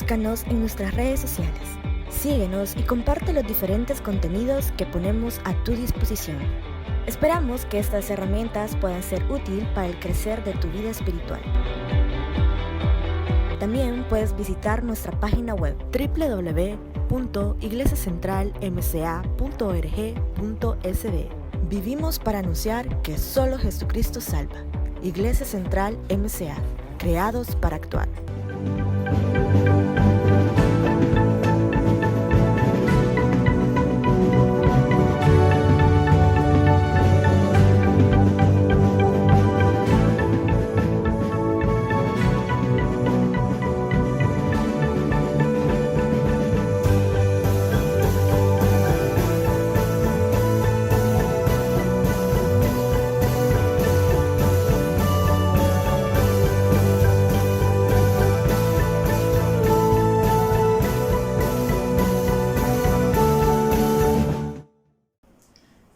Búscanos en nuestras redes sociales. Síguenos y comparte los diferentes contenidos que ponemos a tu disposición. Esperamos que estas herramientas puedan ser útiles para el crecer de tu vida espiritual. También puedes visitar nuestra página web www.iglesiacentralmca.org.sb. Vivimos para anunciar que solo Jesucristo salva. Iglesia Central MCA, creados para actuar.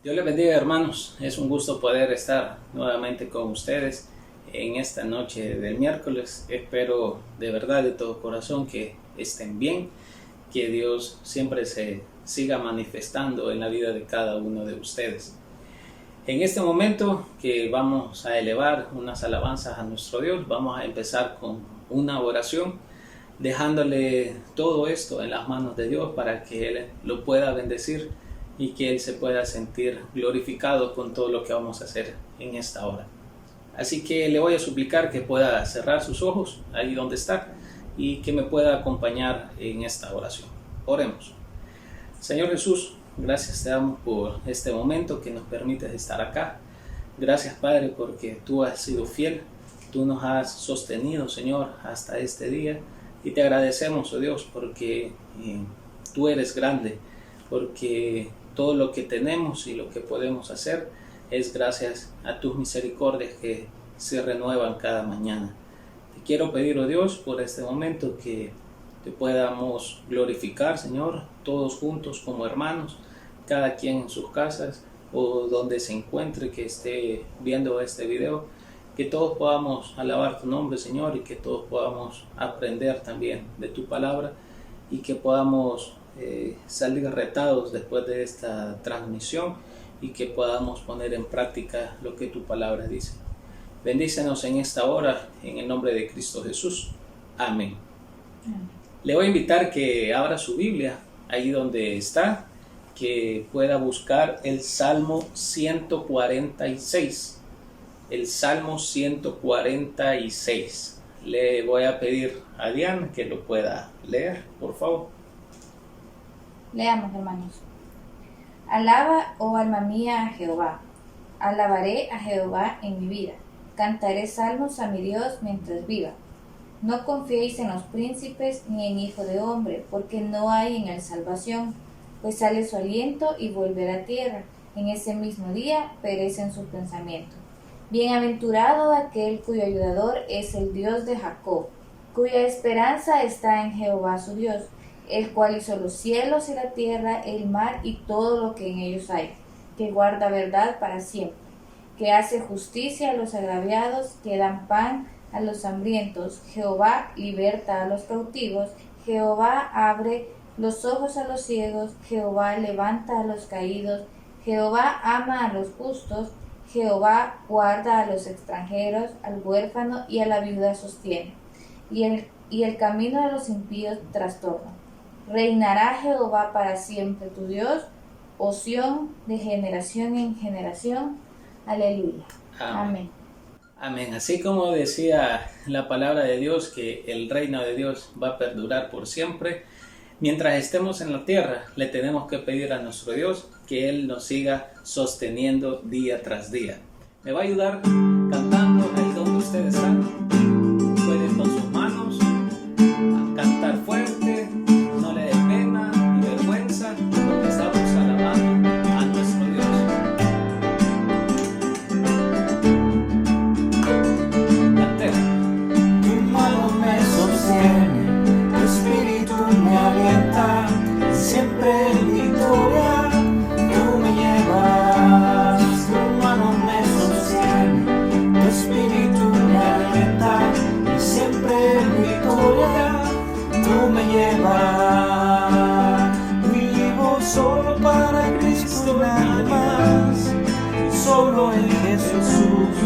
Dios les bendiga, hermanos. Es un gusto poder estar nuevamente con ustedes en esta noche del miércoles. Espero de verdad, de todo corazón, que estén bien, que Dios siempre se siga manifestando en la vida de cada uno de ustedes. En este momento que vamos a elevar unas alabanzas a nuestro Dios, vamos a empezar con una oración, dejándole todo esto en las manos de Dios para que Él lo pueda bendecir y que Él se pueda sentir glorificado con todo lo que vamos a hacer en esta hora. Así que le voy a suplicar que pueda cerrar sus ojos ahí donde está y que me pueda acompañar en esta oración. Oremos. Señor Jesús, gracias te damos por este momento que nos permites estar acá. Gracias, Padre, porque tú has sido fiel, tú nos has sostenido, Señor, hasta este día, y te agradecemos, oh Dios, porque tú eres grande, porque todo lo que tenemos y lo que podemos hacer es gracias a tus misericordias que se renuevan cada mañana. Te quiero pedir, oh Dios, por este momento que te podamos glorificar, Señor, todos juntos como hermanos, cada quien en sus casas o donde se encuentre que esté viendo este video, que todos podamos alabar tu nombre, Señor, y que todos podamos aprender también de tu palabra y que podamos salir retados después de esta transmisión y que podamos poner en práctica lo que tu palabra dice. Bendícenos en esta hora, en el nombre de Cristo Jesús. Amén. Le voy a invitar que abra su Biblia ahí donde está, que pueda buscar el Salmo 146. El Salmo 146. Le voy a pedir a Diana que lo pueda leer, por favor. Leamos, hermanos. Alaba, oh alma mía, a Jehová. Alabaré a Jehová en mi vida. Cantaré salmos a mi Dios mientras viva. No confiéis en los príncipes ni en hijo de hombre, porque no hay en él salvación. Pues sale su aliento y vuelve a la tierra. En ese mismo día perecen sus pensamientos. Bienaventurado aquel cuyo ayudador es el Dios de Jacob, cuya esperanza está en Jehová su Dios, el cual hizo los cielos y la tierra, el mar y todo lo que en ellos hay, que guarda verdad para siempre, que hace justicia a los agraviados, que dan pan a los hambrientos. Jehová liberta a los cautivos, Jehová abre los ojos a los ciegos, Jehová levanta a los caídos, Jehová ama a los justos, Jehová guarda a los extranjeros, al huérfano y a la viuda sostiene, y el camino de los impíos trastorna. Reinará Jehová para siempre tu Dios, oh Sión, de generación en generación. Aleluya. Amén. Amén. Así como decía la palabra de Dios, que el reino de Dios va a perdurar por siempre, mientras estemos en la tierra, le tenemos que pedir a nuestro Dios que Él nos siga sosteniendo día tras día. Me va a ayudar cantando ahí donde ustedes están. Pueden con sus manos a cantar fuerte, no le dé pena ni vergüenza, porque estamos alabando a nuestro Dios. Cantemos. Tu mano me sostiene, tu espíritu me alienta, siempre en victoria tú me llevas. Tu mano me sostiene, tu espíritu me alienta, y siempre en victoria tú me Solo en Jesús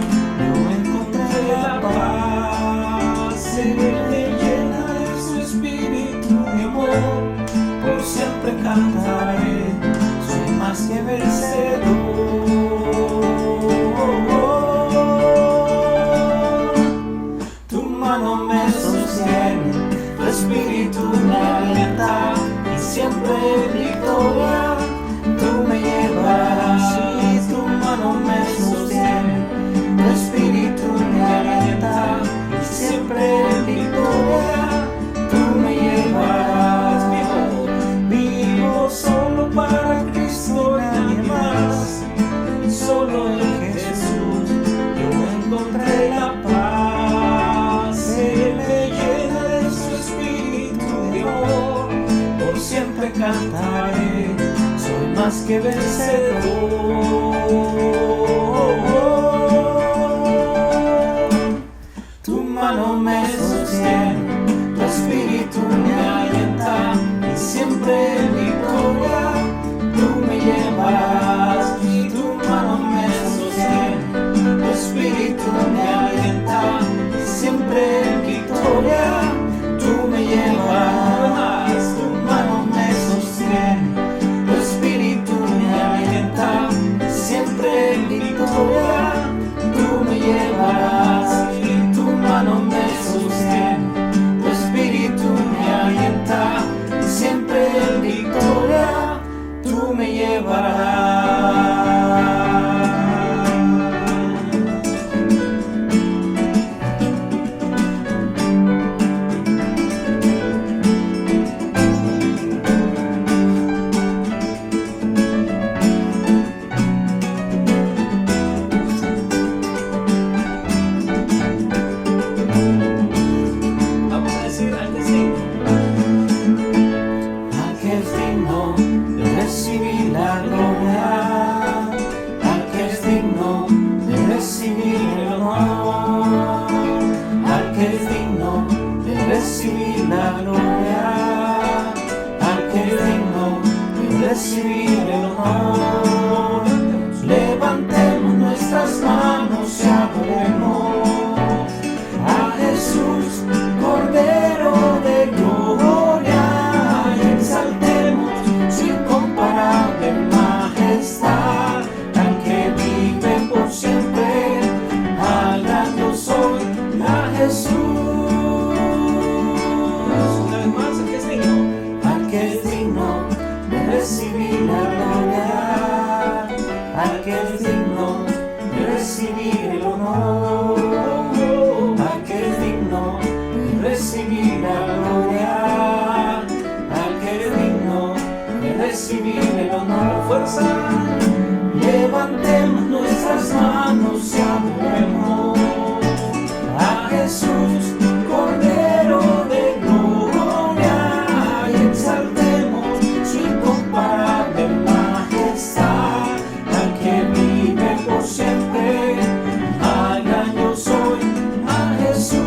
yo encontré la paz. Él me llena de su espíritu de amor. Por siempre cantaré, soy más que vencedor. Tu mano me sostiene, tu espíritu me alienta, y siempre en victoria tú me llevarás. Y tu mano me sostiene, tu espíritu me alienta, y siempre en victoria tú me llevarás. Vivo solo para Cristo, nadie más. Solo en Jesús yo encontré la paz. Él me llena de su espíritu de amor. Por siempre cantaré, soy más que vencedor. Tu mano me sostiene, tu espíritu me alienta, y siempre en victoria tú me llevarás. Y tu mano me sostiene, tu espíritu me alienta, y siempre en victoria tú me llevarás. Tu mano me sostiene, tu espíritu me alienta, y siempre en victoria tú me llevarás. Y tu mano me sostiene, tu espíritu me alienta, y siempre en victoria tú me llevarás. Vamos a decir al que sí. Al que es digno de recibir la gloria, al que es digno de recibir el honor, al que es digno de recibir la gloria, al que es digno de recibir el honor. Levantemos nuestras manos y adoremos a Jesús, Cordero de gloria, y exaltemos su incomparable majestad, al que vive por siempre, al gran yo soy, a Jesús. Una vez más, al que es digno de recibir la gloria, al que es digno de recibir el honor, al que es digno de recibir la gloria, al que es digno de recibir el honor. Fuerza, levantemos nuestras manos y adoremos a Jesús, Cordero de gloria, y exaltemos su incomparable majestad, al que vive por siempre, al gran yo soy, a Jesús.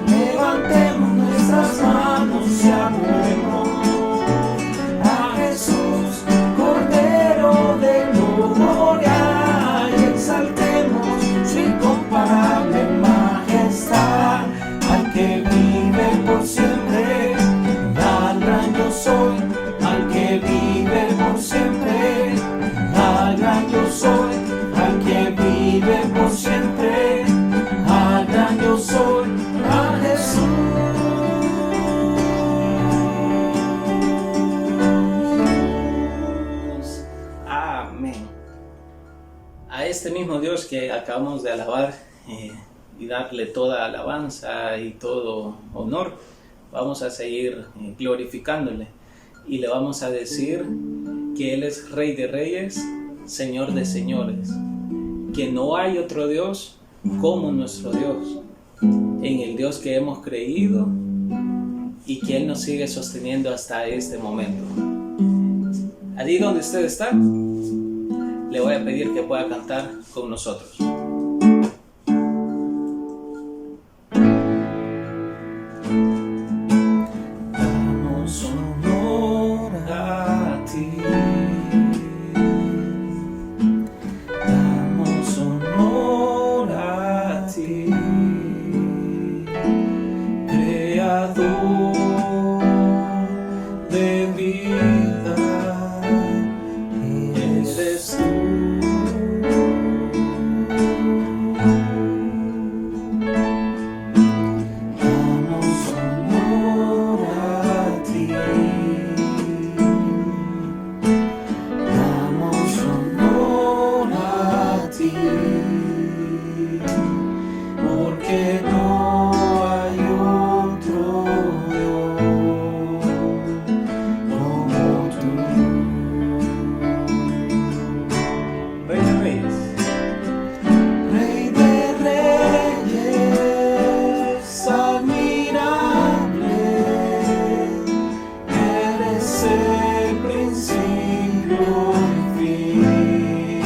Levantemos nuestras manos y adoremos a Jesús, Cordero de gloria, y exaltemos su incomparable majestad, al que vive por siempre, al gran yo soy, al que vive por siempre, al gran yo soy, al que vive por siempre, al gran yo soy, a Jesús. Amén. A este mismo Dios que acabamos de alabar y darle toda alabanza y todo honor, vamos a seguir glorificándole y le vamos a decir que Él es Rey de Reyes, Señor de Señores, que no hay otro Dios como nuestro Dios, en el Dios que hemos creído y que Él nos sigue sosteniendo hasta este momento. Allí donde usted está, le voy a pedir que pueda cantar con nosotros. Damos honor a ti. de vida eres tú. Damos honor a ti. Damos honor a ti. Porque no hay otro Dios como tú. Rey de Reyes. Rey de Reyes, admirable, eres el principio y fin,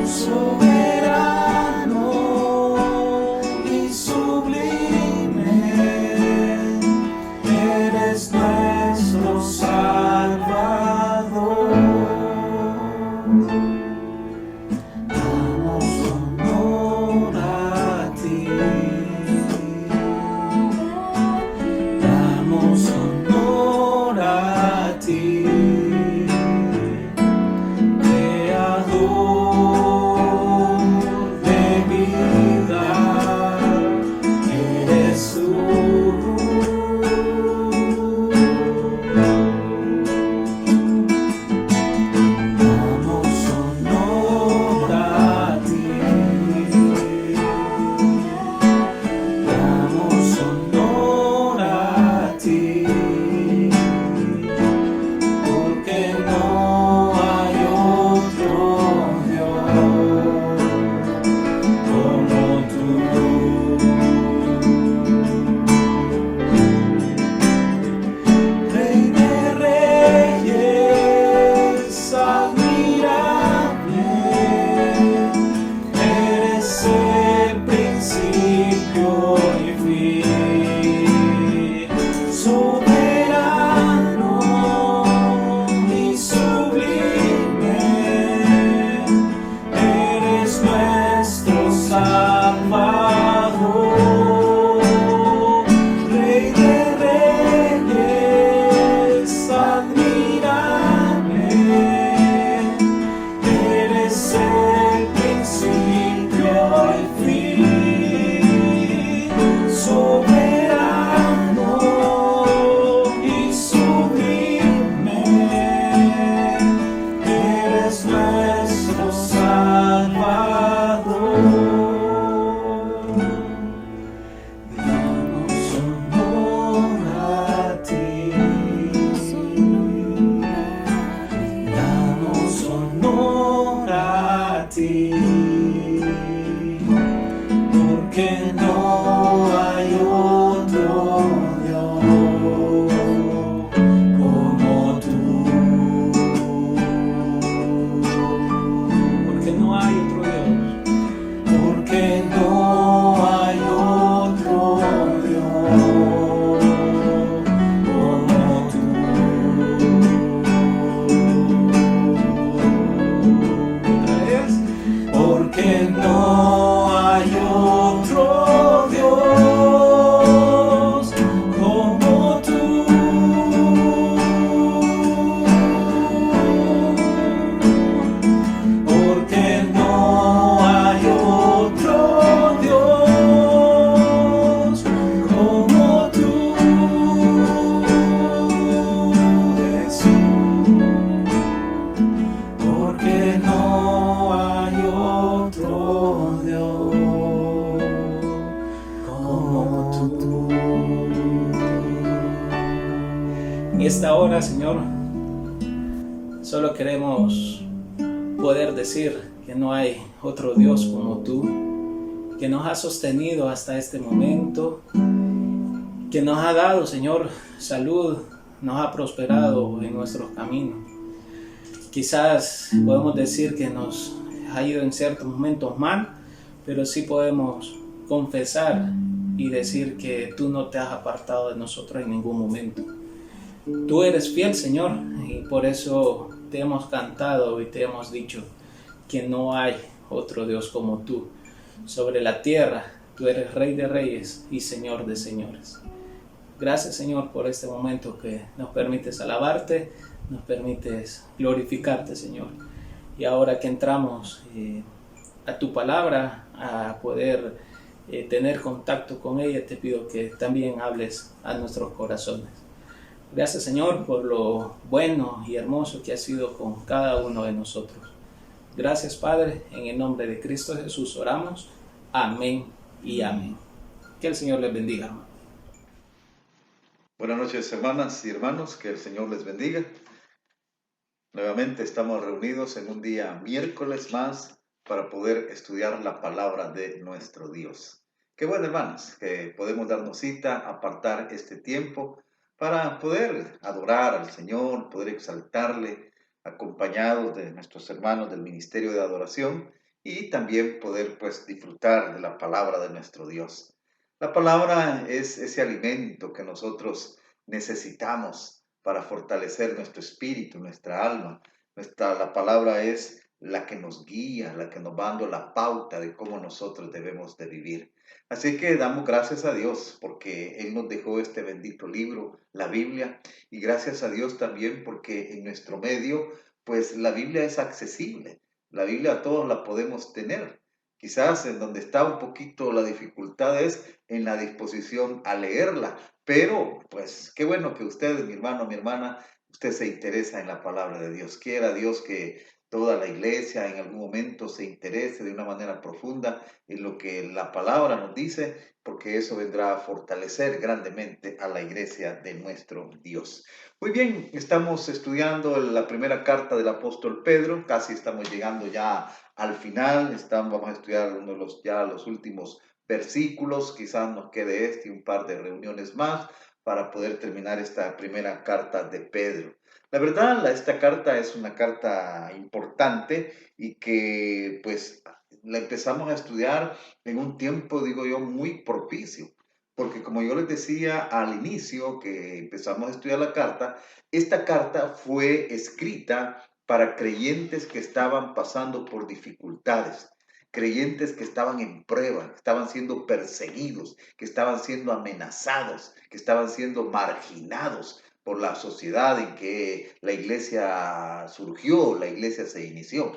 soberano y sublime, eres nuestro Salvador. Damos honor a ti. Damos honor a ti. Creador de vida, eres tú. Damos honor a ti. Damos honor a ti. Porque no hay otro Dios como tú. Rey de Reyes, admirable, eres el principio y fin, soberano y sublime, eres nuestro Salvador. Rey de Reyes, admirable, eres el principio y fin, soberano y sublime, eres nuestro Salvador. Damos honor a ti. Damos honor a ti. Porque no hay otro Dios como tú. Porque no hay otro Dios. Porque no hay otro Dios como tú. Otra vez. Porque no hay otro Dios como tú. Porque no hay otro Dios como tú, Jesús. Porque no hay otro Dios como tú. En esta hora, Señor, solo queremos poder decir que no hay otro Dios como tú, que nos ha sostenido hasta este momento, que nos ha dado, Señor, salud, nos ha prosperado en nuestros caminos. Quizás podemos decir que nos ha ido en ciertos momentos mal, pero sí podemos confesar y decir que tú no te has apartado de nosotros en ningún momento. Tú eres fiel, Señor, y por eso te hemos cantado y te hemos dicho que no hay otro Dios como tú. Sobre la tierra, tú eres Rey de Reyes y Señor de Señores. Gracias, Señor, por este momento que nos permites alabarte, nos permites glorificarte, Señor. Y ahora que entramos a tu palabra, a poder tener contacto con ella, te pido que también hables a nuestros corazones. Gracias, Señor, por lo bueno y hermoso que has sido con cada uno de nosotros. Gracias, Padre, en el nombre de Cristo Jesús oramos. Amén y amén. Que el Señor les bendiga, hermano. Buenas noches, hermanas y hermanos, que el Señor les bendiga. Nuevamente estamos reunidos en un día miércoles más para poder estudiar la palabra de nuestro Dios. Qué bueno, hermanos, que podemos darnos cita, apartar este tiempo para poder adorar al Señor, poder exaltarle, acompañados de nuestros hermanos del Ministerio de Adoración y también poder disfrutar de la palabra de nuestro Dios. La palabra es ese alimento que nosotros necesitamos para fortalecer nuestro espíritu, nuestra alma. La palabra es la que nos guía, la que nos va dando la pauta de cómo nosotros debemos de vivir. Así que damos gracias a Dios porque Él nos dejó este bendito libro, la Biblia, y gracias a Dios también porque en nuestro medio, la Biblia es accesible. La Biblia a todos la podemos tener. Quizás en donde está un poquito la dificultad es en la disposición a leerla, pero qué bueno que usted, mi hermano, mi hermana, usted se interesa en la palabra de Dios. Quiera Dios que toda la iglesia en algún momento se interese de una manera profunda en lo que la palabra nos dice, porque eso vendrá a fortalecer grandemente a la iglesia de nuestro Dios. Muy bien, estamos estudiando la primera carta del apóstol Pedro, casi estamos llegando ya al final, vamos a estudiar los últimos versículos, quizás nos quede y un par de reuniones más para poder terminar esta primera carta de Pedro. La verdad, esta carta es una carta importante y que la empezamos a estudiar en un tiempo, digo yo, muy propicio. Porque como yo les decía al inicio que empezamos a estudiar la carta, esta carta fue escrita para creyentes que estaban pasando por dificultades, creyentes que estaban en prueba, que estaban siendo perseguidos, que estaban siendo amenazados, que estaban siendo marginados por la sociedad en que la iglesia surgió, la iglesia se inició.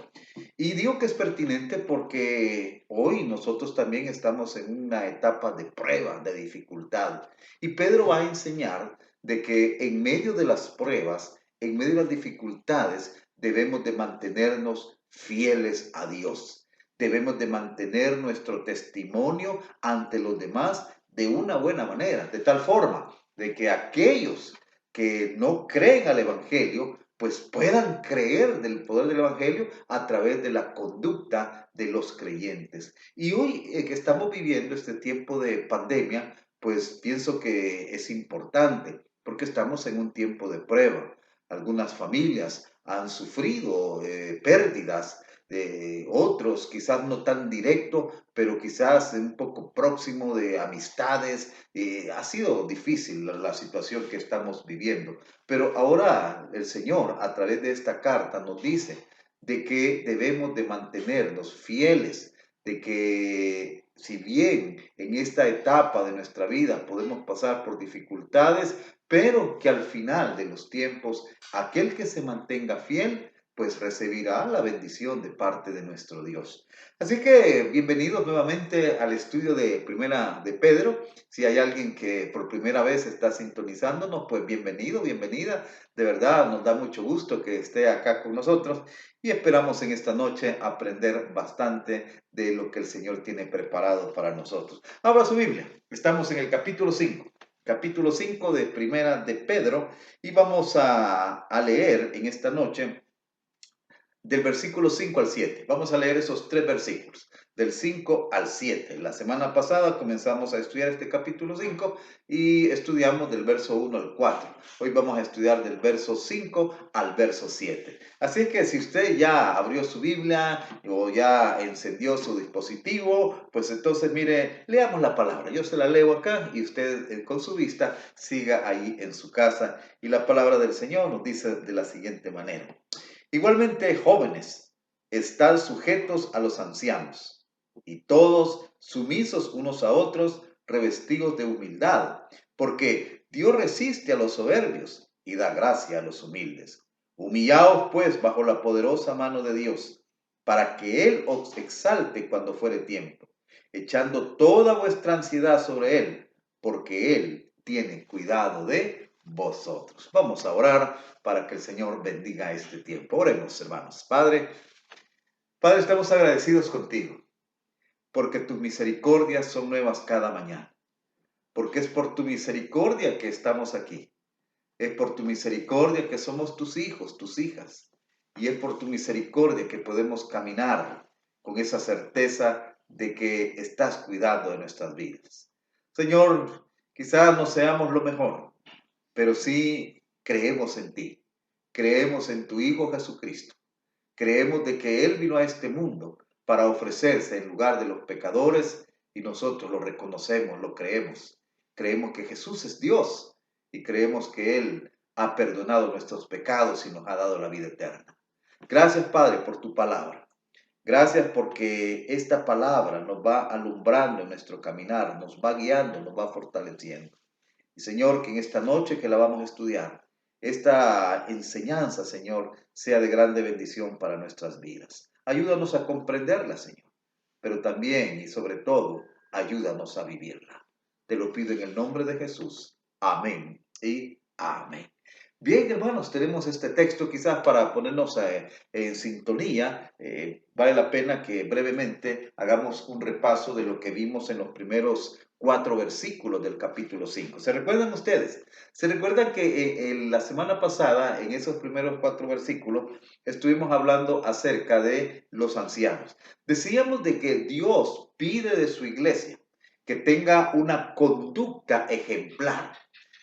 Y digo que es pertinente porque hoy nosotros también estamos en una etapa de prueba, de dificultad. Y Pedro va a enseñar de que en medio de las pruebas, en medio de las dificultades, debemos de mantenernos fieles a Dios. Debemos de mantener nuestro testimonio ante los demás de una buena manera, de tal forma de que aquellos que no creen al Evangelio, puedan creer del poder del Evangelio a través de la conducta de los creyentes. Y hoy que estamos viviendo este tiempo de pandemia, pienso que es importante, porque estamos en un tiempo de prueba. Algunas familias han sufrido pérdidas, otros quizás no tan directo, pero quizás un poco próximo de amistades. Ha sido difícil la situación que estamos viviendo, pero ahora el Señor a través de esta carta nos dice de que debemos de mantenernos fieles, de que si bien en esta etapa de nuestra vida podemos pasar por dificultades, pero que al final de los tiempos aquel que se mantenga fiel recibirá la bendición de parte de nuestro Dios. Así que bienvenidos nuevamente al estudio de Primera de Pedro. Si hay alguien que por primera vez está sintonizándonos, bienvenido, bienvenida. De verdad nos da mucho gusto que esté acá con nosotros y esperamos en esta noche aprender bastante de lo que el Señor tiene preparado para nosotros. Abra su Biblia, estamos en el capítulo 5. Capítulo 5 de Primera de Pedro y vamos a leer en esta noche del versículo 5 al 7. Vamos a leer esos 3 versículos, del 5 al 7. La semana pasada comenzamos a estudiar este capítulo 5 y estudiamos del verso 1 al 4. Hoy vamos a estudiar del verso 5 al verso 7. Así que si usted ya abrió su Biblia o ya encendió su dispositivo, entonces mire, leamos la palabra. Yo se la leo acá y usted con su vista siga ahí en su casa. Y la palabra del Señor nos dice de la siguiente manera. Igualmente, jóvenes, estad sujetos a los ancianos, y todos sumisos unos a otros, revestidos de humildad, porque Dios resiste a los soberbios y da gracia a los humildes. Humillaos pues bajo la poderosa mano de Dios, para que Él os exalte cuando fuere tiempo, echando toda vuestra ansiedad sobre Él, porque Él tiene cuidado de vosotros. Vamos a orar para que el Señor bendiga este tiempo. Oremos, hermanos. Padre, estamos agradecidos contigo, porque tus misericordias son nuevas cada mañana, porque es por tu misericordia que estamos aquí. Es por tu misericordia que somos tus hijos, tus hijas. Y es por tu misericordia que podemos caminar con esa certeza de que estás cuidando de nuestras vidas. Señor, quizás no seamos lo mejor, pero sí creemos en ti. Creemos en tu Hijo Jesucristo. Creemos de que Él vino a este mundo para ofrecerse en lugar de los pecadores y nosotros lo reconocemos, lo creemos. Creemos que Jesús es Dios y creemos que Él ha perdonado nuestros pecados y nos ha dado la vida eterna. Gracias, Padre, por tu palabra. Gracias porque esta palabra nos va alumbrando en nuestro caminar, nos va guiando, nos va fortaleciendo. Y Señor, que en esta noche que la vamos a estudiar, esta enseñanza, Señor, sea de grande bendición para nuestras vidas. Ayúdanos a comprenderla, Señor, pero también y sobre todo, ayúdanos a vivirla. Te lo pido en el nombre de Jesús. Amén y amén. Bien, hermanos, tenemos este texto quizás para ponernos en sintonía. Vale la pena que brevemente hagamos un repaso de lo que vimos en los primeros 4 versículos del capítulo 5. ¿Se recuerdan ustedes? ¿Se recuerdan que la semana pasada, en esos primeros 4 versículos, estuvimos hablando acerca de los ancianos? Decíamos de que Dios pide de su iglesia que tenga una conducta ejemplar,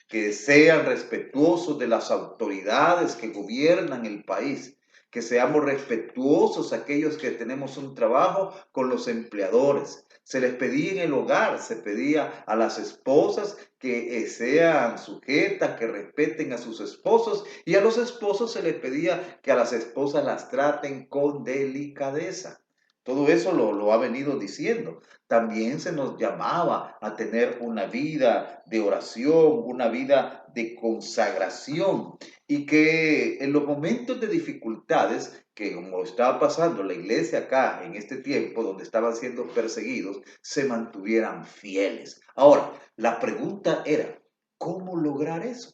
que sean respetuosos de las autoridades que gobiernan el país, que seamos respetuosos aquellos que tenemos un trabajo con los empleadores. Se les pedía en el hogar, se pedía a las esposas que sean sujetas, que respeten a sus esposos, y a los esposos se les pedía que a las esposas las traten con delicadeza. Todo eso lo ha venido diciendo. También se nos llamaba a tener una vida de oración, una vida de consagración, y que en los momentos de dificultades, que como estaba pasando la iglesia acá en este tiempo donde estaban siendo perseguidos, se mantuvieran fieles. Ahora, la pregunta era, ¿cómo lograr eso?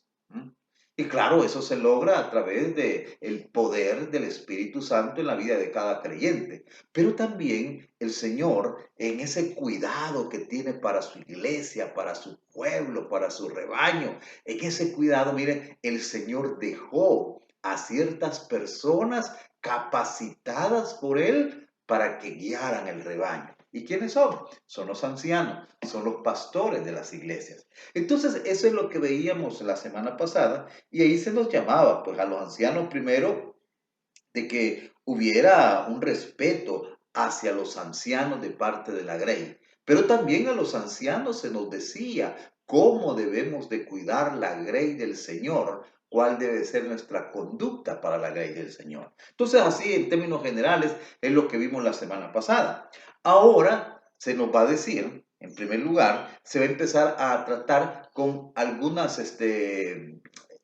Y claro, eso se logra a través del poder del Espíritu Santo en la vida de cada creyente. Pero también el Señor, en ese cuidado que tiene para su iglesia, para su pueblo, para su rebaño, en ese cuidado, miren, el Señor dejó a ciertas personas capacitadas por Él para que guiaran el rebaño. ¿Y quiénes son? Son los ancianos, son los pastores de las iglesias. Entonces, eso es lo que veíamos la semana pasada, y ahí se nos llamaba, pues, a los ancianos primero, de que hubiera un respeto hacia los ancianos de parte de la grey. Pero también a los ancianos se nos decía cómo debemos de cuidar la grey del Señor, cuál debe ser nuestra conducta para la grey del Señor. Entonces, así en términos generales es lo que vimos la semana pasada. Ahora se nos va a decir, en primer lugar, se va a empezar a tratar con algunas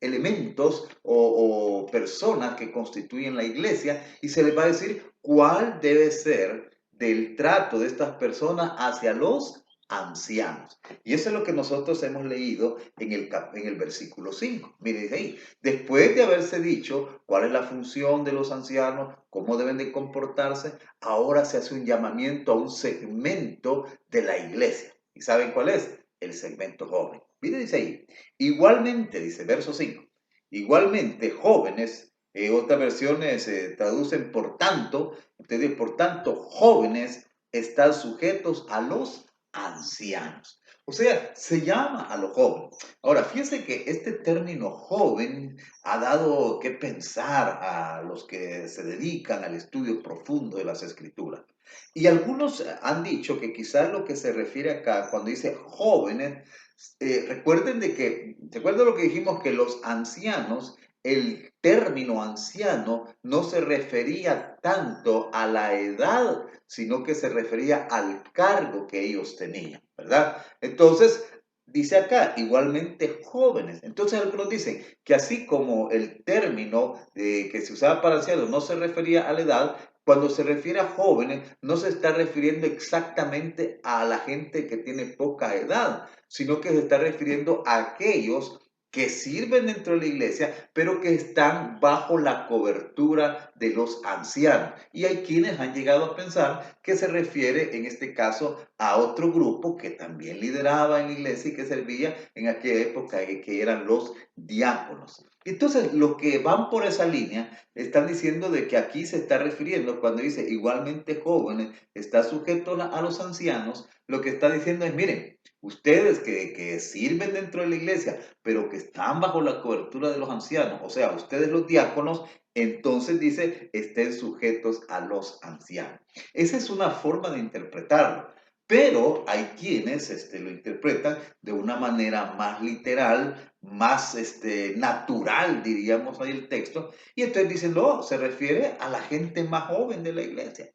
elementos o personas que constituyen la iglesia, y se les va a decir cuál debe ser del trato de estas personas hacia los ancianos. Y eso es lo que nosotros hemos leído en el versículo 5. Miren, dice ahí, después de haberse dicho cuál es la función de los ancianos, cómo deben de comportarse, ahora se hace un llamamiento a un segmento de la iglesia. ¿Y saben cuál es? El segmento joven. Miren, dice ahí, igualmente, dice verso 5, igualmente jóvenes, otras versiones traducen por tanto, entonces por tanto jóvenes están sujetos a los ancianos. O sea, se llama a los jóvenes. Ahora, fíjense que este término joven ha dado que pensar a los que se dedican al estudio profundo de las Escrituras. Y algunos han dicho que quizás lo que se refiere acá, cuando dice jóvenes, recuerden lo que dijimos, que los ancianos, el término anciano no se refería tanto a la edad, sino que se refería al cargo que ellos tenían, ¿verdad? Entonces, dice acá, igualmente jóvenes. Entonces algunos dicen que así como el término que se usaba para ancianos no se refería a la edad, cuando se refiere a jóvenes no se está refiriendo exactamente a la gente que tiene poca edad, sino que se está refiriendo a aquellos que sirven dentro de la iglesia, pero que están bajo la cobertura de los ancianos. Y hay quienes han llegado a pensar que se refiere en este caso a otro grupo que también lideraba en la iglesia y que servía en aquella época, que eran los diáconos. Entonces, los que van por esa línea están diciendo de que aquí se está refiriendo, cuando dice igualmente jóvenes, está sujeto a los ancianos, lo que está diciendo es, miren, ustedes que sirven dentro de la iglesia, pero que están bajo la cobertura de los ancianos, o sea, ustedes los diáconos, entonces dice, estén sujetos a los ancianos. Esa es una forma de interpretarlo. Pero hay quienes lo interpretan de una manera más literal, más natural, diríamos ahí el texto, y entonces dicen, no, se refiere a la gente más joven de la iglesia.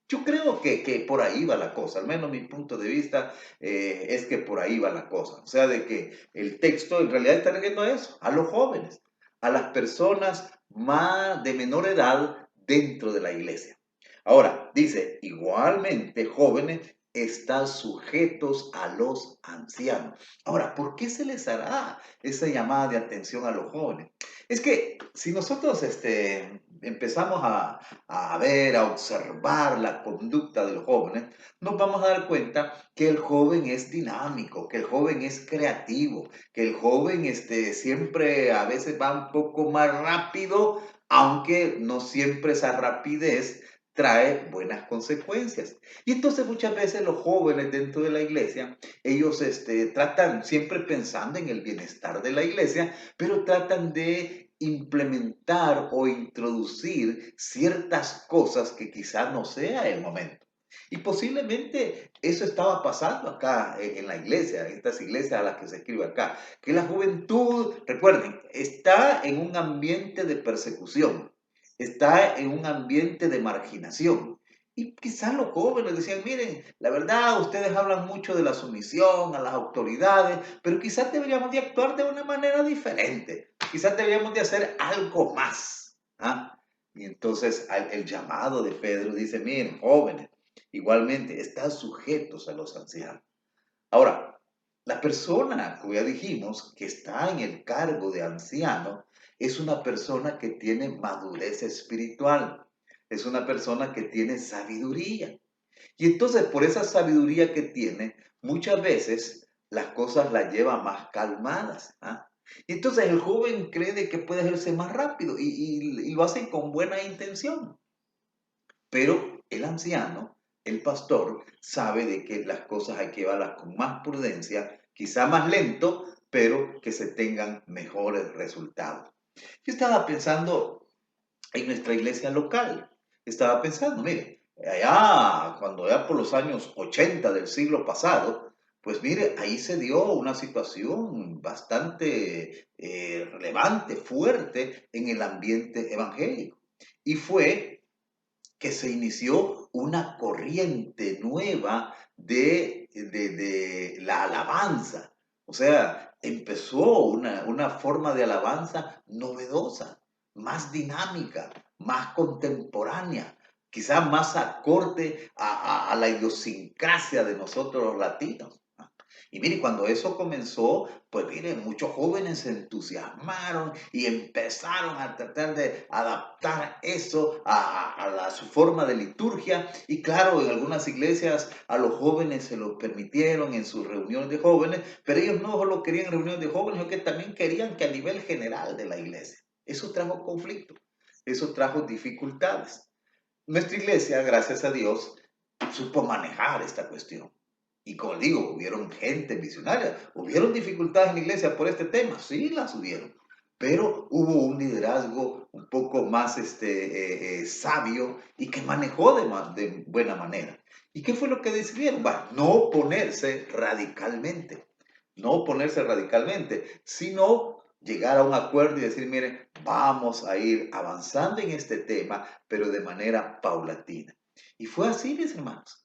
Yo creo que por ahí va la cosa, al menos mi punto de vista es que por ahí va la cosa. O sea, de que el texto en realidad está refiriendo a eso, a los jóvenes, a las personas más de menor edad dentro de la iglesia. Ahora, dice, igualmente jóvenes están sujetos a los ancianos. Ahora, ¿por qué se les hará esa llamada de atención a los jóvenes? Es que si nosotros empezamos a ver, a observar la conducta de los jóvenes, nos vamos a dar cuenta que el joven es dinámico, que el joven es creativo, que el joven siempre a veces va un poco más rápido, aunque no siempre esa rapidez trae buenas consecuencias. Y entonces muchas veces los jóvenes dentro de la iglesia, ellos tratan siempre pensando en el bienestar de la iglesia, pero tratan de implementar o introducir ciertas cosas que quizás no sea el momento. Y posiblemente eso estaba pasando acá en la iglesia, en estas iglesias a las que se escribe acá, que la juventud, recuerden, está en un ambiente de persecución, está en un ambiente de marginación. Y quizás los jóvenes decían, miren, la verdad, ustedes hablan mucho de la sumisión a las autoridades, pero quizás deberíamos de actuar de una manera diferente. Quizás deberíamos de hacer algo más. ¿Ah? Y entonces el llamado de Pedro dice, miren, jóvenes, igualmente están sujetos a los ancianos. Ahora, la persona, como ya dijimos, que está en el cargo de anciano, es una persona que tiene madurez espiritual, es una persona que tiene sabiduría. Y entonces, por esa sabiduría que tiene, muchas veces las cosas las lleva más calmadas. ¿Ah? Y entonces el joven cree de que puede hacerse más rápido y lo hace con buena intención. Pero el anciano, el pastor, sabe de que las cosas hay que llevarlas con más prudencia, quizá más lento, pero que se tengan mejores resultados. Yo estaba pensando en nuestra iglesia local. Estaba pensando, mire, allá, cuando ya por los años 80 del siglo pasado, pues mire, ahí se dio una situación bastante relevante, fuerte en el ambiente evangélico. Y fue que se inició una corriente nueva de la alabanza. O sea, empezó una forma de alabanza novedosa, más dinámica, más contemporánea, quizás más acorde a la idiosincrasia de nosotros los latinos. Y mire, cuando eso comenzó, pues mire, muchos jóvenes se entusiasmaron y empezaron a tratar de adaptar eso a su forma de liturgia. Y claro, en algunas iglesias a los jóvenes se lo permitieron en sus reuniones de jóvenes, pero ellos no solo querían reuniones de jóvenes, sino que también querían que a nivel general de la iglesia. Eso trajo conflicto, eso trajo dificultades. Nuestra iglesia, gracias a Dios, supo manejar esta cuestión. Y como digo, hubieron gente visionaria, hubieron dificultades en la iglesia por este tema, sí las hubieron, pero hubo un liderazgo un poco más sabio y que manejó de buena manera. ¿Y qué fue lo que decidieron? Bueno, no oponerse radicalmente, no oponerse radicalmente, sino llegar a un acuerdo y decir, miren, vamos a ir avanzando en este tema, pero de manera paulatina. Y fue así, mis hermanos.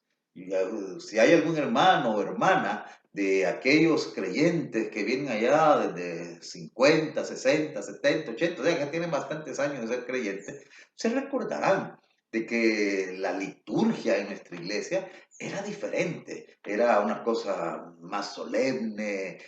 Si hay algún hermano o hermana de aquellos creyentes que vienen allá desde 50, 60, 70, 80, o sea, que tienen bastantes años de ser creyentes, se recordarán de que la liturgia en nuestra iglesia era diferente, era una cosa más solemne,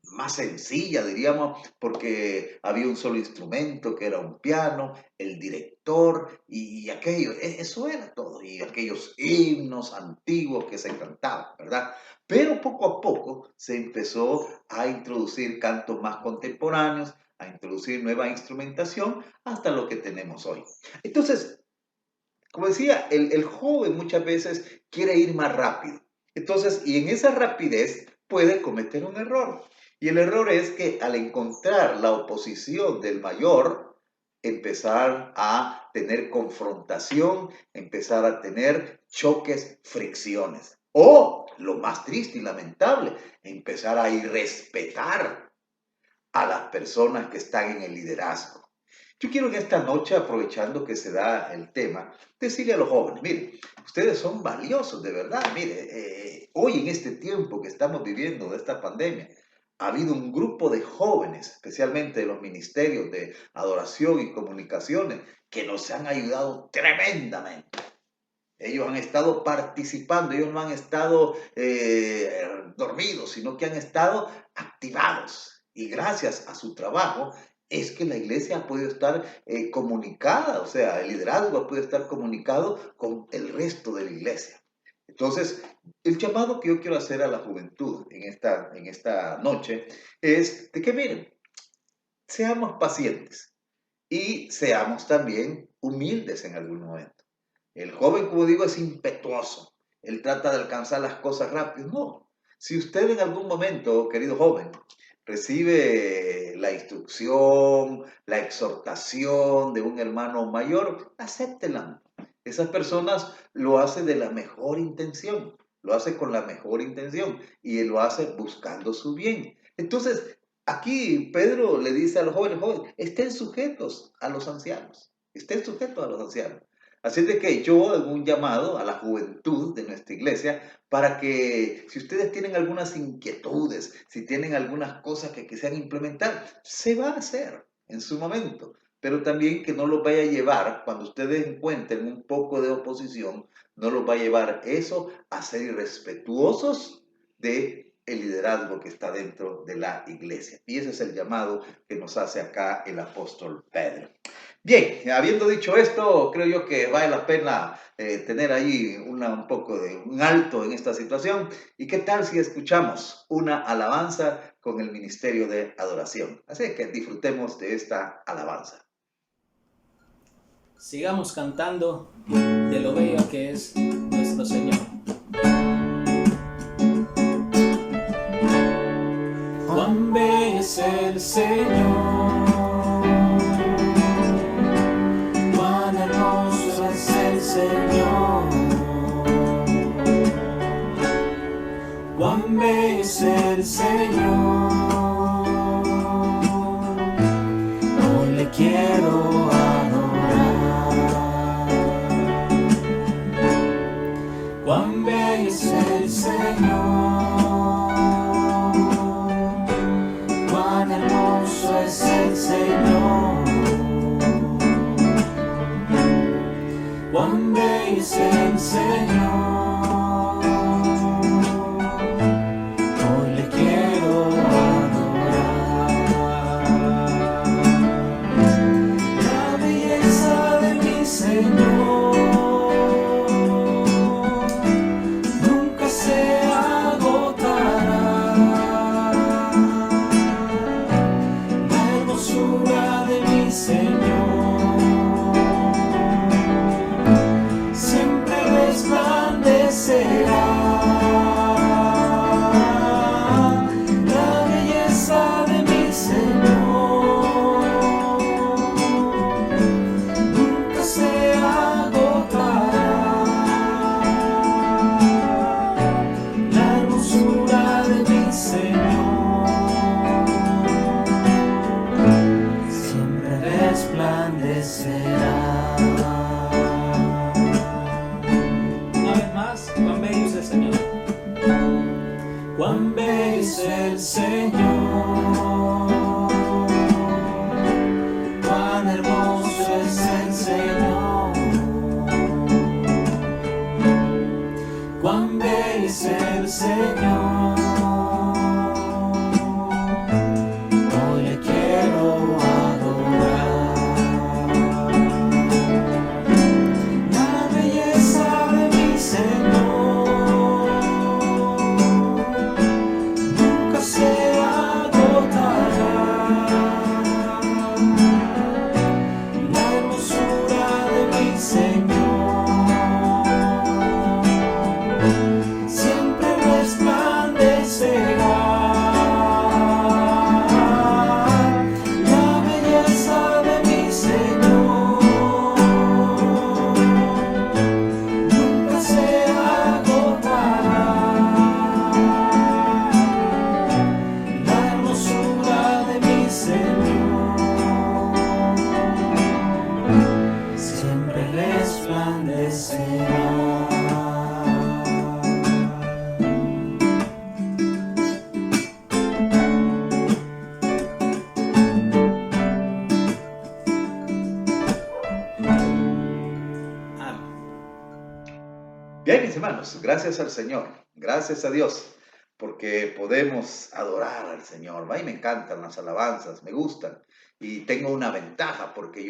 más sencilla, diríamos, porque había un solo instrumento que era un piano, el director y aquello, eso era todo, y aquellos himnos antiguos que se cantaban, ¿verdad? Pero poco a poco se empezó a introducir cantos más contemporáneos, a introducir nueva instrumentación hasta lo que tenemos hoy. Entonces, como decía, el joven muchas veces quiere ir más rápido. Entonces, y en esa rapidez puede cometer un error. Y el error es que al encontrar la oposición del mayor, empezar a tener confrontación, empezar a tener choques, fricciones. O, lo más triste y lamentable, empezar a irrespetar a las personas que están en el liderazgo. Yo quiero en esta noche, aprovechando que se da el tema, decirle a los jóvenes, miren, ustedes son valiosos de verdad. Mire, hoy en este tiempo que estamos viviendo de esta pandemia, ha habido un grupo de jóvenes, especialmente de los ministerios de adoración y comunicaciones, que nos han ayudado tremendamente. Ellos han estado participando, ellos no han estado dormidos, sino que han estado activados. Y gracias a su trabajo es que la iglesia ha podido estar comunicada, o sea, el liderazgo puede estar comunicado con el resto de la iglesia. Entonces, el llamado que yo quiero hacer a la juventud en esta noche es de que, miren, seamos pacientes y seamos también humildes en algún momento. El joven, como digo, es impetuoso. Él trata de alcanzar las cosas rápido. No. Si usted en algún momento, querido joven, recibe la instrucción, la exhortación de un hermano mayor, acéptela. Esas personas lo hacen de la mejor intención, lo hace con la mejor intención y él lo hace buscando su bien. Entonces, aquí Pedro le dice a los jóvenes, estén sujetos a los ancianos, estén sujetos a los ancianos. Así es de que yo hago un llamado a la juventud de nuestra iglesia para que si ustedes tienen algunas inquietudes, si tienen algunas cosas que quisieran implementar, se va a hacer en su momento. Pero también que no los vaya a llevar, cuando ustedes encuentren un poco de oposición, no los va a llevar eso a ser irrespetuosos de el liderazgo que está dentro de la iglesia. Y ese es el llamado que nos hace acá el apóstol Pedro. Bien, habiendo dicho esto, creo yo que vale la pena tener ahí un poco de un alto en esta situación. ¿Y qué tal si escuchamos una alabanza con el ministerio de adoración? Así que disfrutemos de esta alabanza. Sigamos cantando de lo bello que es nuestro Señor. Cuán bello es el Señor, cuán hermoso es el Señor, cuán bello es el Señor. Hoy le quiero adorar. Cuán bello es el Señor, cuán hermoso es el Señor, cuán bello es el Señor. Hoy le quiero adorar. La belleza de mi Señor nunca se agotará. La hermosura de mi Señor siempre resplandecerá. Señor. Hoy le quiero adorar. La belleza de mi Señor nunca se agotará. La hermosura de mi Señor siempre resplandecerá. La belleza de mi Señor nunca se agotará. La hermosura de mi Señor siempre resplandecerá. Bien, mis hermanos, gracias al Señor, gracias a Dios, porque podemos adorar al Señor. A mí me encantan las alabanzas, me gustan. Y tengo una ventaja, porque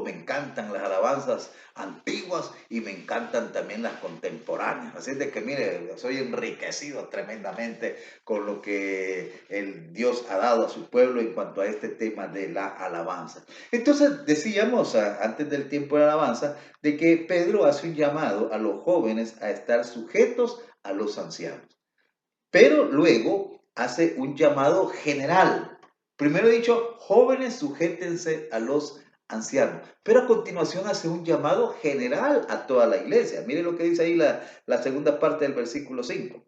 me encantan las alabanzas antiguas y me encantan también las contemporáneas. Así es de que, mire, soy enriquecido tremendamente con lo que el Dios ha dado a su pueblo en cuanto a este tema de la alabanza. Entonces, decíamos antes del tiempo de la alabanza, de que Pedro hace un llamado a los jóvenes a estar sujetos a los ancianos. Pero luego hace un llamado general. Primero he dicho, jóvenes, sujétense a los ancianos. Pero a continuación hace un llamado general a toda la iglesia. Mire lo que dice ahí la segunda parte del versículo 5.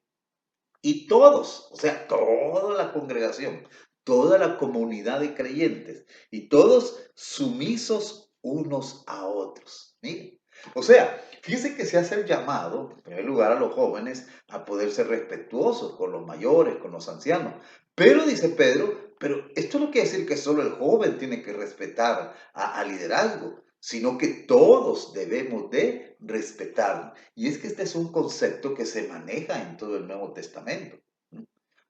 Y todos, o sea, toda la congregación, toda la comunidad de creyentes, y todos sumisos unos a otros. Mire. O sea, fíjense que se hace el llamado, en primer lugar, a los jóvenes a poder ser respetuosos con los mayores, con los ancianos. Pero, dice Pedro, pero esto no quiere decir que solo el joven tiene que respetar al liderazgo, sino que todos debemos de respetarlo. Y es que este es un concepto que se maneja en todo el Nuevo Testamento.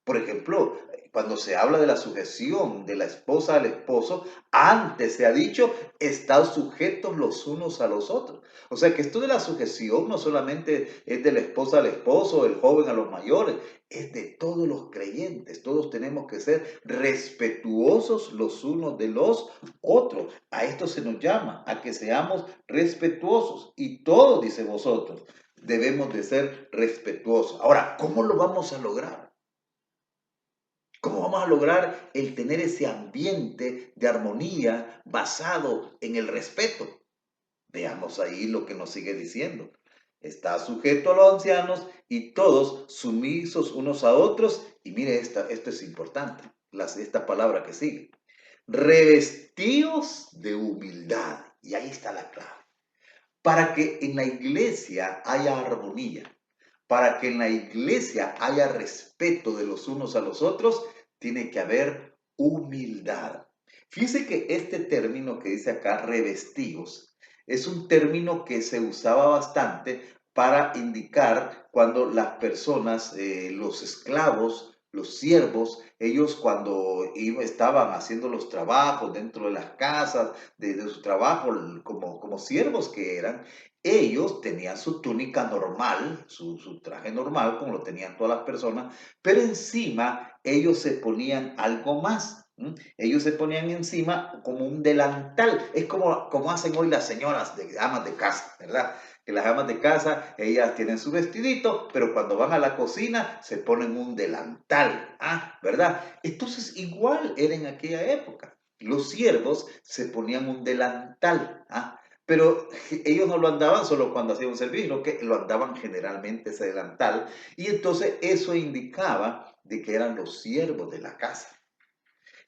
Por ejemplo, cuando se habla de la sujeción de la esposa al esposo, antes se ha dicho, estad sujetos los unos a los otros. O sea que esto de la sujeción no solamente es de la esposa al esposo, el joven a los mayores, es de todos los creyentes. Todos tenemos que ser respetuosos los unos de los otros. A esto se nos llama, a que seamos respetuosos. Y todos, dice vosotros, debemos de ser respetuosos. Ahora, ¿cómo lo vamos a lograr? ¿Cómo vamos a lograr el tener ese ambiente de armonía basado en el respeto? Veamos ahí lo que nos sigue diciendo. Está sujeto a los ancianos y todos sumisos unos a otros. Y mire, esto es importante, esta palabra que sigue. Revestidos de humildad. Y ahí está la clave. Para que en la iglesia haya armonía, para que en la iglesia haya respeto de los unos a los otros, tiene que haber humildad. Fíjese que este término que dice acá, revestidos, es un término que se usaba bastante para indicar cuando las personas, los esclavos, los siervos, ellos cuando estaban haciendo los trabajos dentro de las casas, de su trabajo como siervos que eran, ellos tenían su túnica normal, su traje normal, como lo tenían todas las personas, pero encima ellos se ponían algo más. Ellos se ponían encima como un delantal. Es como hacen hoy las señoras, amas de casa, ¿verdad? Que las amas de casa, ellas tienen su vestidito, pero cuando van a la cocina se ponen un delantal, ¿verdad? Entonces igual era en aquella época. Los siervos se ponían un delantal, pero ellos no lo andaban solo cuando hacían un servicio, sino que lo andaban generalmente ese delantal. Y entonces eso indicaba de que eran los siervos de la casa.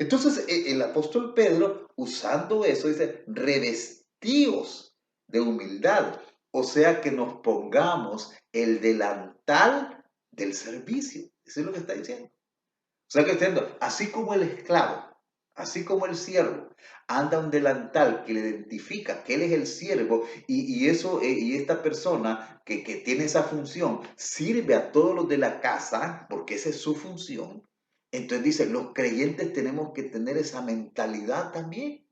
Entonces el apóstol Pedro, usando eso, dice, revestidos de humildad. O sea que nos pongamos el delantal del servicio. Eso es lo que está diciendo. O sea que está diciendo, así como el esclavo, Así como el siervo anda un delantal que le identifica que él es el siervo y esta persona que tiene esa función sirve a todos los de la casa, porque esa es su función. Entonces dice, los creyentes tenemos que tener esa mentalidad también.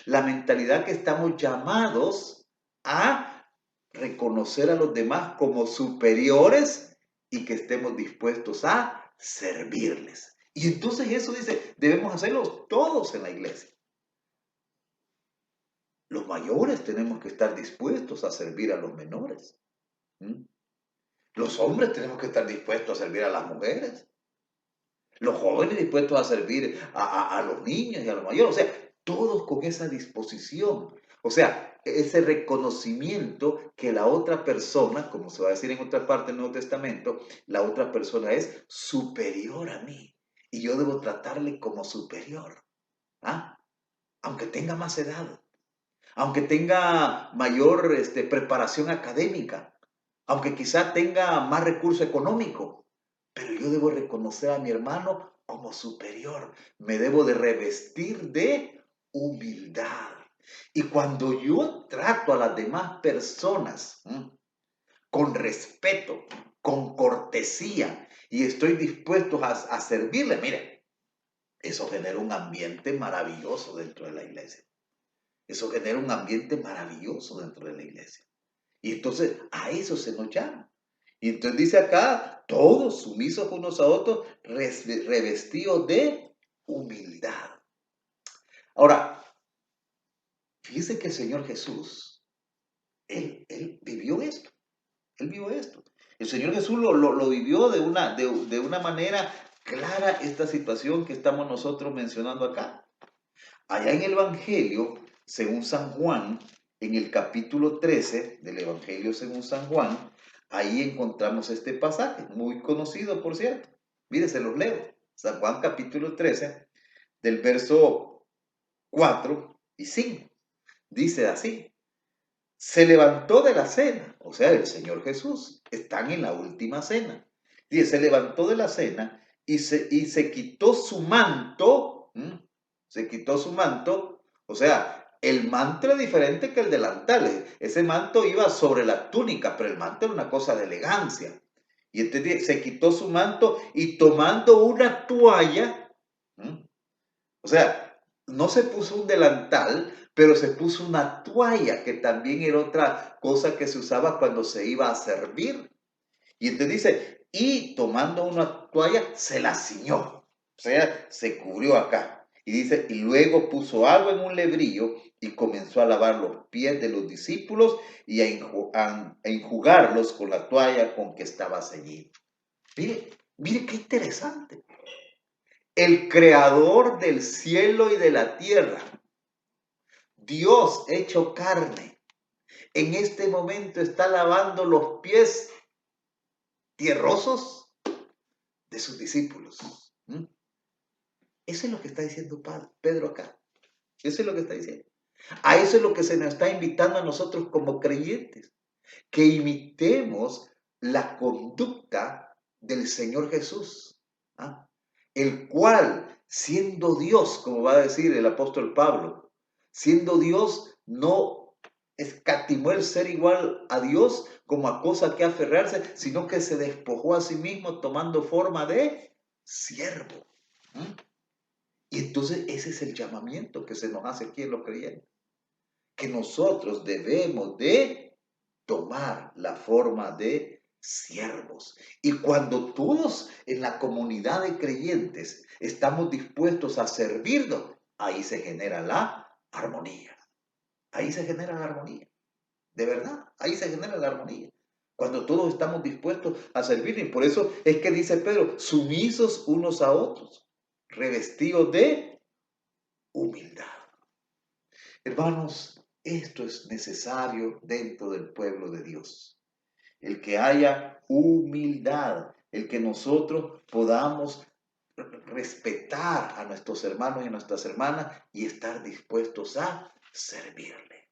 La mentalidad que estamos llamados a reconocer a los demás como superiores y que estemos dispuestos a servirles. Y entonces eso dice, debemos hacerlo todos en la iglesia. Los mayores tenemos que estar dispuestos a servir a los menores. ¿Mm? Los hombres tenemos que estar dispuestos a servir a las mujeres. Los jóvenes dispuestos a servir a los niños y a los mayores. O sea, todos con esa disposición. O sea, ese reconocimiento que la otra persona, como se va a decir en otra parte del Nuevo Testamento, la otra persona es superior a mí. Y yo debo tratarle como superior. ¿Ah? Aunque tenga más edad. Aunque tenga mayor preparación académica. Aunque quizá tenga más recurso económico. Pero yo debo reconocer a mi hermano como superior. Me debo de revestir de humildad. Y cuando yo trato a las demás personas con respeto, con cortesía, y estoy dispuesto a servirle, mire, eso genera un ambiente maravilloso dentro de la iglesia. Eso genera un ambiente maravilloso dentro de la iglesia. Y entonces a eso se nos llama. Y entonces dice acá, todos sumisos unos a otros, revestidos de humildad. Ahora, fíjese que el Señor Jesús, Él vivió esto. Él vivió esto. El Señor Jesús lo vivió de una manera clara esta situación que estamos nosotros mencionando acá. Allá en el Evangelio, según San Juan, en el capítulo 13 del Evangelio según San Juan, ahí encontramos este pasaje, muy conocido, por cierto. Mire, se los leo. San Juan capítulo 13, del verso 4 y 5. Dice así, se levantó de la cena, o sea, el Señor Jesús, están en la última cena. Dice, se levantó de la cena y se quitó su manto, se quitó su manto, o sea, el manto era diferente que el delantal. Ese manto iba sobre la túnica, pero el manto era una cosa de elegancia. Y entonces se quitó su manto y tomando una toalla, o sea, no se puso un delantal, pero se puso una toalla, que también era otra cosa que se usaba cuando se iba a servir. Y entonces dice, y tomando una toalla, se la ciñó. O sea, se cubrió acá. Y dice, y luego puso agua en un lebrillo y comenzó a lavar los pies de los discípulos y a enjugarlos con la toalla con que estaba ceñido. Mire qué interesante. El creador del cielo y de la tierra, Dios hecho carne, en este momento está lavando los pies tierrosos de sus discípulos. Eso es lo que está diciendo Pedro acá. Eso es lo que está diciendo. A eso es lo que se nos está invitando a nosotros como creyentes, que imitemos la conducta del Señor Jesús, el cual, siendo Dios, como va a decir el apóstol Pablo, siendo Dios, no escatimó el ser igual a Dios como a cosa que aferrarse, sino que se despojó a sí mismo tomando forma de siervo. Y entonces ese es el llamamiento que se nos hace aquí en los creyentes, que nosotros debemos de tomar la forma de siervos. Y cuando todos en la comunidad de creyentes estamos dispuestos a servirnos, ahí se genera la armonía. Ahí se genera la armonía. De verdad, ahí se genera la armonía. Cuando todos estamos dispuestos a servir. Y por eso es que dice Pedro, sumisos unos a otros, revestidos de humildad. Hermanos, esto es necesario dentro del pueblo de Dios. El que haya humildad, el que nosotros podamos respetar a nuestros hermanos y a nuestras hermanas y estar dispuestos a servirle.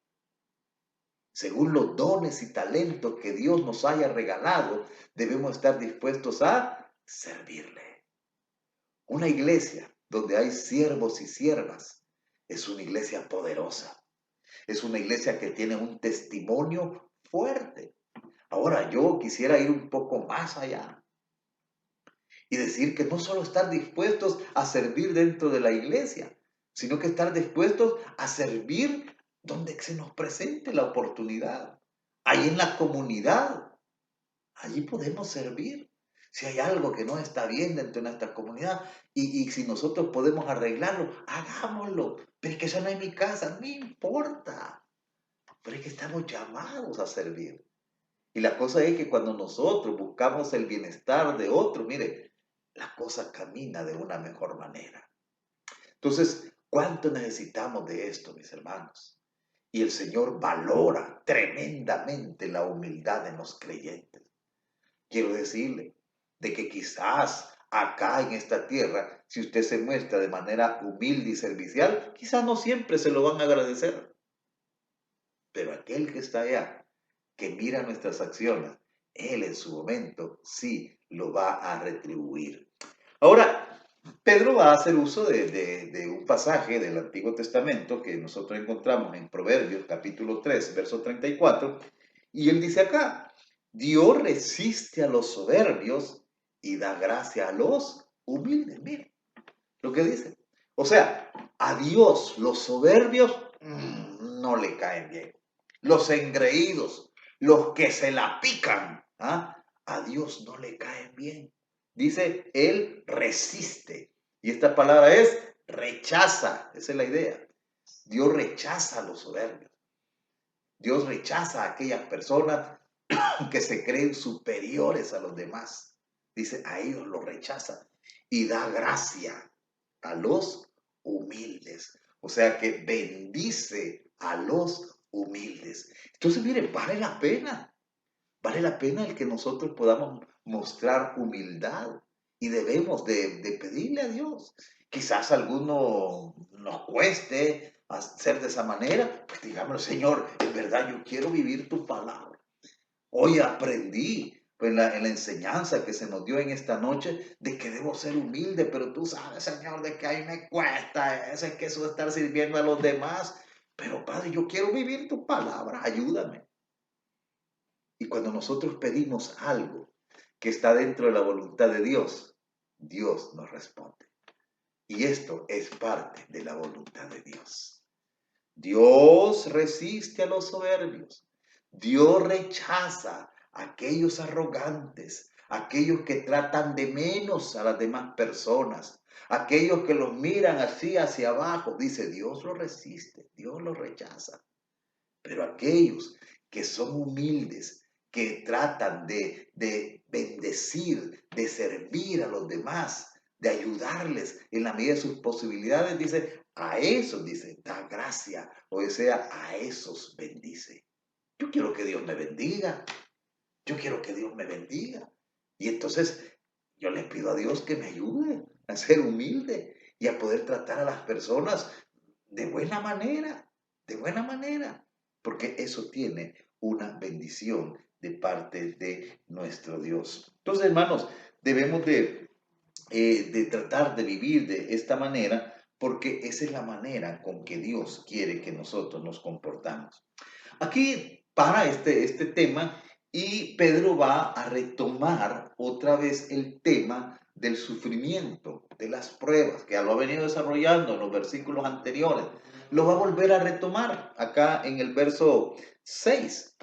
Según los dones y talentos que Dios nos haya regalado, debemos estar dispuestos a servirle. Una iglesia donde hay siervos y siervas, es una iglesia poderosa. Es una iglesia que tiene un testimonio fuerte. Ahora, yo quisiera ir un poco más allá y decir que no solo estar dispuestos a servir dentro de la iglesia, sino que estar dispuestos a servir donde se nos presente la oportunidad. Ahí en la comunidad, allí podemos servir. Si hay algo que no está bien dentro de nuestra comunidad y si nosotros podemos arreglarlo, hagámoslo. Pero es que esa no es mi casa, no me importa. Pero es que estamos llamados a servir. Y la cosa es que cuando nosotros buscamos el bienestar de otro, mire, la cosa camina de una mejor manera. Entonces, ¿cuánto necesitamos de esto, mis hermanos? Y el Señor valora tremendamente la humildad en los creyentes. Quiero decirle de que quizás acá en esta tierra, si usted se muestra de manera humilde y servicial, quizás no siempre se lo van a agradecer. Pero aquel que está allá, que mira nuestras acciones, Él en su momento sí lo va a retribuir. Ahora, Pedro va a hacer uso de un pasaje del Antiguo Testamento que nosotros encontramos en Proverbios capítulo 3, verso 34, y él dice acá, Dios resiste a los soberbios y da gracia a los humildes. Mire lo que dice. O sea, a Dios los soberbios no le caen bien. Los engreídos, los que se la pican, a Dios no le caen bien. Dice, Él resiste. Y esta palabra es rechaza. Esa es la idea. Dios rechaza a los soberbios. Dios rechaza a aquellas personas que se creen superiores a los demás. Dice, a ellos los rechaza. Y da gracia a los humildes. O sea que bendice a los humildes. Entonces, mire, vale la pena. Vale la pena el que nosotros podamos mostrar humildad y debemos de pedirle a Dios. Quizás a alguno nos cueste hacer de esa manera, pues digamos, Señor, en verdad yo quiero vivir tu palabra. Hoy aprendí pues, en la enseñanza que se nos dio en esta noche de que debo ser humilde, pero tú sabes, Señor, de que a mí me cuesta es que eso de estar sirviendo a los demás. Pero Padre, yo quiero vivir tu palabra, ayúdame. Y cuando nosotros pedimos algo que está dentro de la voluntad de Dios, Dios nos responde. Y esto es parte de la voluntad de Dios. Dios resiste a los soberbios. Dios rechaza a aquellos arrogantes, aquellos que tratan de menos a las demás personas, aquellos que los miran así hacia abajo. Dice, Dios los resiste, Dios los rechaza. Pero aquellos que son humildes, que tratan de bendecir, de servir a los demás, de ayudarles en la medida de sus posibilidades, dice, a esos, dice, da gracia, o sea, a esos bendice. Yo quiero que Dios me bendiga, yo quiero que Dios me bendiga. Y entonces yo le pido a Dios que me ayude a ser humilde y a poder tratar a las personas de buena manera, porque eso tiene una bendición de parte de nuestro Dios. Entonces, hermanos, debemos de tratar de vivir de esta manera porque esa es la manera con que Dios quiere que nosotros nos comportamos. Aquí para este tema y Pedro va a retomar otra vez el tema del sufrimiento, de las pruebas, que ya lo ha venido desarrollando en los versículos anteriores. Lo va a volver a retomar acá en el verso 6.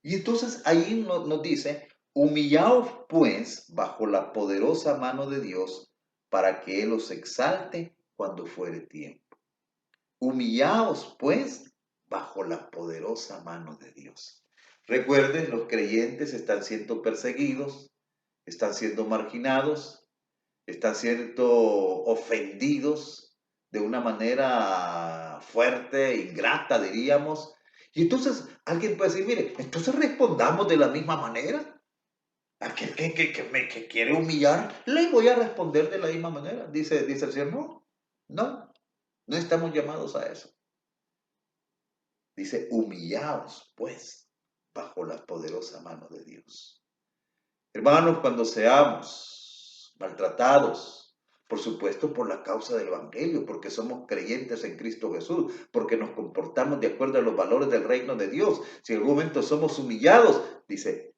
Y entonces ahí nos dice, humillaos pues bajo la poderosa mano de Dios para que Él os exalte cuando fuere tiempo. Humillaos pues bajo la poderosa mano de Dios. Recuerden, los creyentes están siendo perseguidos, están siendo marginados, están siendo ofendidos de una manera fuerte, ingrata, diríamos. Y entonces alguien puede decir, mire, entonces respondamos de la misma manera. Aquel que quiere humillar, le voy a responder de la misma manera. Dice el Señor, no estamos llamados a eso. Dice, humillaos pues bajo la poderosa mano de Dios. Hermanos, cuando seamos maltratados, Por supuesto, por la causa del Evangelio, porque somos creyentes en Cristo Jesús, porque nos comportamos de acuerdo a los valores del reino de Dios. Si en algún momento somos humillados, dice,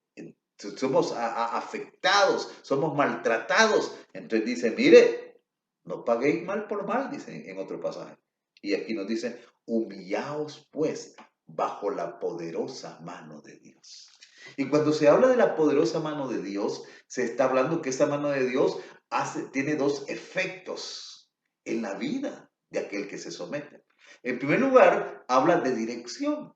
somos afectados, somos maltratados, entonces dice, mire, no paguéis mal por mal, dice en otro pasaje. Y aquí nos dice, humillaos pues bajo la poderosa mano de Dios. Y cuando se habla de la poderosa mano de Dios, se está hablando que esa mano de Dios tiene dos efectos en la vida de aquel que se somete. En primer lugar, habla de dirección.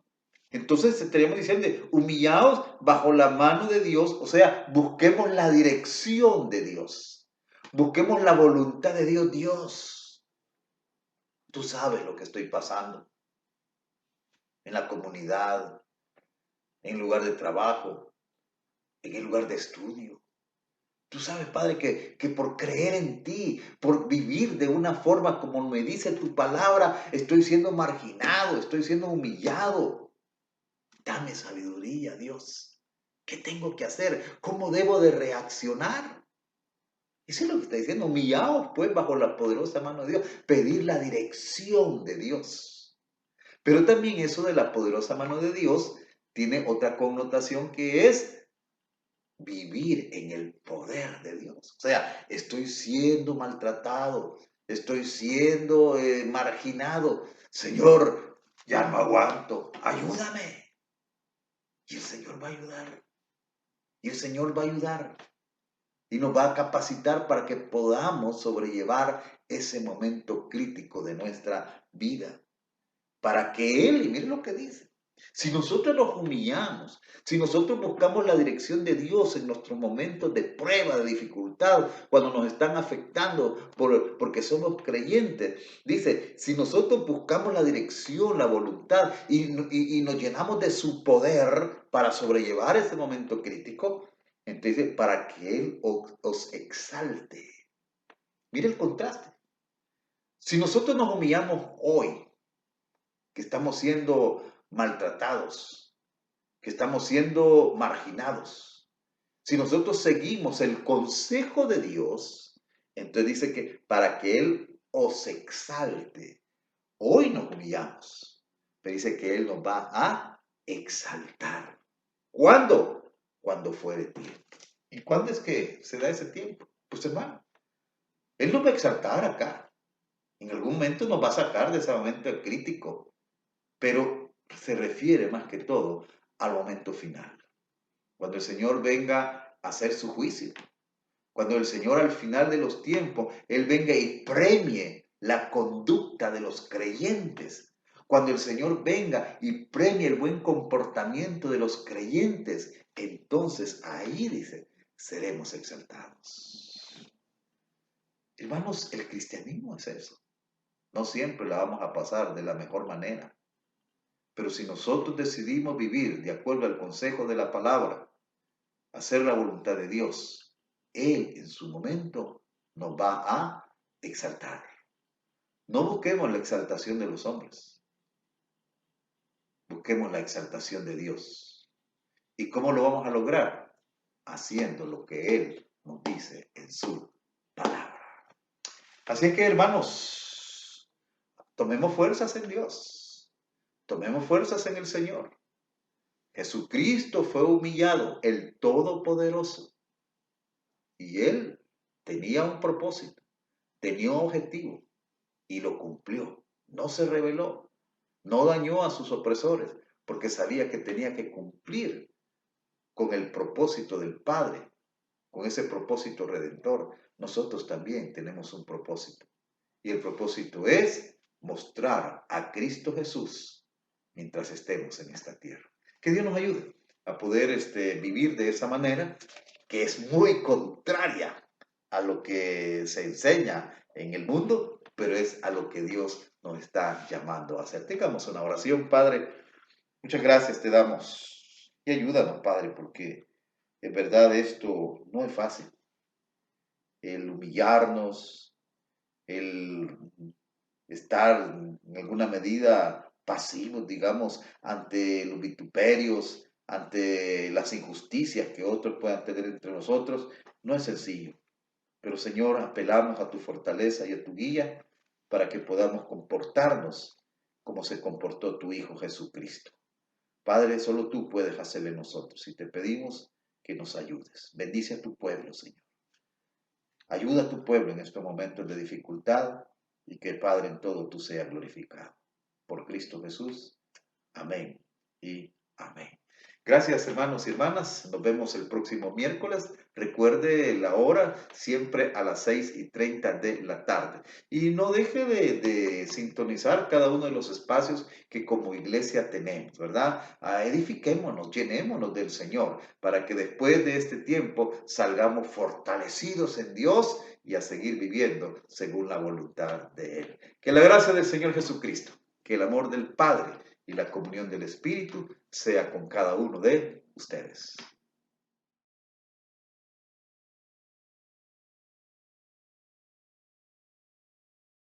Entonces estaríamos diciendo, humillaos bajo la mano de Dios, o sea, busquemos la dirección de Dios. Busquemos la voluntad de Dios. Dios, tú sabes lo que estoy pasando en la comunidad, en el lugar de trabajo, en el lugar de estudio. Tú sabes, Padre, que por creer en ti, por vivir de una forma como me dice tu palabra, estoy siendo marginado, estoy siendo humillado. Dame sabiduría, Dios. ¿Qué tengo que hacer? ¿Cómo debo de reaccionar? Eso es lo que está diciendo. Humillaos, pues, bajo la poderosa mano de Dios. Pedir la dirección de Dios. Pero también eso de la poderosa mano de Dios tiene otra connotación que es vivir en el poder de Dios. O sea, estoy siendo maltratado, estoy siendo marginado. Señor, ya no aguanto, ayúdame. Y el Señor va a ayudar. Y el Señor va a ayudar. Y nos va a capacitar para que podamos sobrellevar ese momento crítico de nuestra vida. Para que Él, y miren lo que dice, si nosotros nos humillamos, si nosotros buscamos la dirección de Dios en nuestros momentos de prueba, de dificultad, cuando nos están afectando porque somos creyentes, dice, si nosotros buscamos la dirección, la voluntad y nos llenamos de su poder para sobrellevar ese momento crítico, entonces para que Él os exalte. Mire el contraste. Si nosotros nos humillamos hoy, que estamos siendo maltratados, que estamos siendo marginados. Si nosotros seguimos el consejo de Dios, entonces dice que para que Él os exalte, hoy nos humillamos, pero dice que Él nos va a exaltar. ¿Cuándo? Cuando fuere tiempo. ¿Y cuándo es que se da ese tiempo? Pues hermano, Él nos va a exaltar acá. En algún momento nos va a sacar de ese momento crítico, pero se refiere más que todo al momento final. Cuando el Señor venga a hacer su juicio. Cuando el Señor al final de los tiempos, Él venga y premie la conducta de los creyentes. Cuando el Señor venga y premie el buen comportamiento de los creyentes, entonces ahí dice, seremos exaltados. Hermanos, el cristianismo es eso. No siempre la vamos a pasar de la mejor manera. Pero si nosotros decidimos vivir de acuerdo al consejo de la palabra, hacer la voluntad de Dios, Él en su momento nos va a exaltar. No busquemos la exaltación de los hombres, busquemos la exaltación de Dios. ¿Y cómo lo vamos a lograr? Haciendo lo que Él nos dice en su palabra. Así es que, hermanos, tomemos fuerzas en Dios. Tomemos fuerzas en el Señor. Jesucristo fue humillado, el Todopoderoso. Y Él tenía un propósito, tenía un objetivo y lo cumplió. No se rebeló, no dañó a sus opresores, porque sabía que tenía que cumplir con el propósito del Padre, con ese propósito redentor. Nosotros también tenemos un propósito. Y el propósito es mostrar a Cristo Jesús mientras estemos en esta tierra. Que Dios nos ayude a poder vivir de esa manera que es muy contraria a lo que se enseña en el mundo, pero es a lo que Dios nos está llamando a hacer. Tengamos una oración, Padre. Muchas gracias te damos. Y ayúdanos, Padre, porque en verdad esto no es fácil. El humillarnos, el estar en alguna medida pasivos, digamos, ante los vituperios, ante las injusticias que otros puedan tener entre nosotros, no es sencillo. Pero Señor, apelamos a tu fortaleza y a tu guía para que podamos comportarnos como se comportó tu Hijo Jesucristo. Padre, solo tú puedes hacerlo en nosotros y te pedimos que nos ayudes. Bendice a tu pueblo, Señor. Ayuda a tu pueblo en estos momentos de dificultad y que, Padre, en todo tú seas glorificado. Por Cristo Jesús. Amén y amén. Gracias, hermanos y hermanas. Nos vemos el próximo miércoles. Recuerde la hora, siempre a las 6:30 de la tarde. Y no deje de sintonizar cada uno de los espacios que como iglesia tenemos, ¿verdad? Edifiquémonos, llenémonos del Señor, para que después de este tiempo salgamos fortalecidos en Dios y a seguir viviendo según la voluntad de Él. Que la gracia del Señor Jesucristo, que el amor del Padre y la comunión del Espíritu sea con cada uno de ustedes.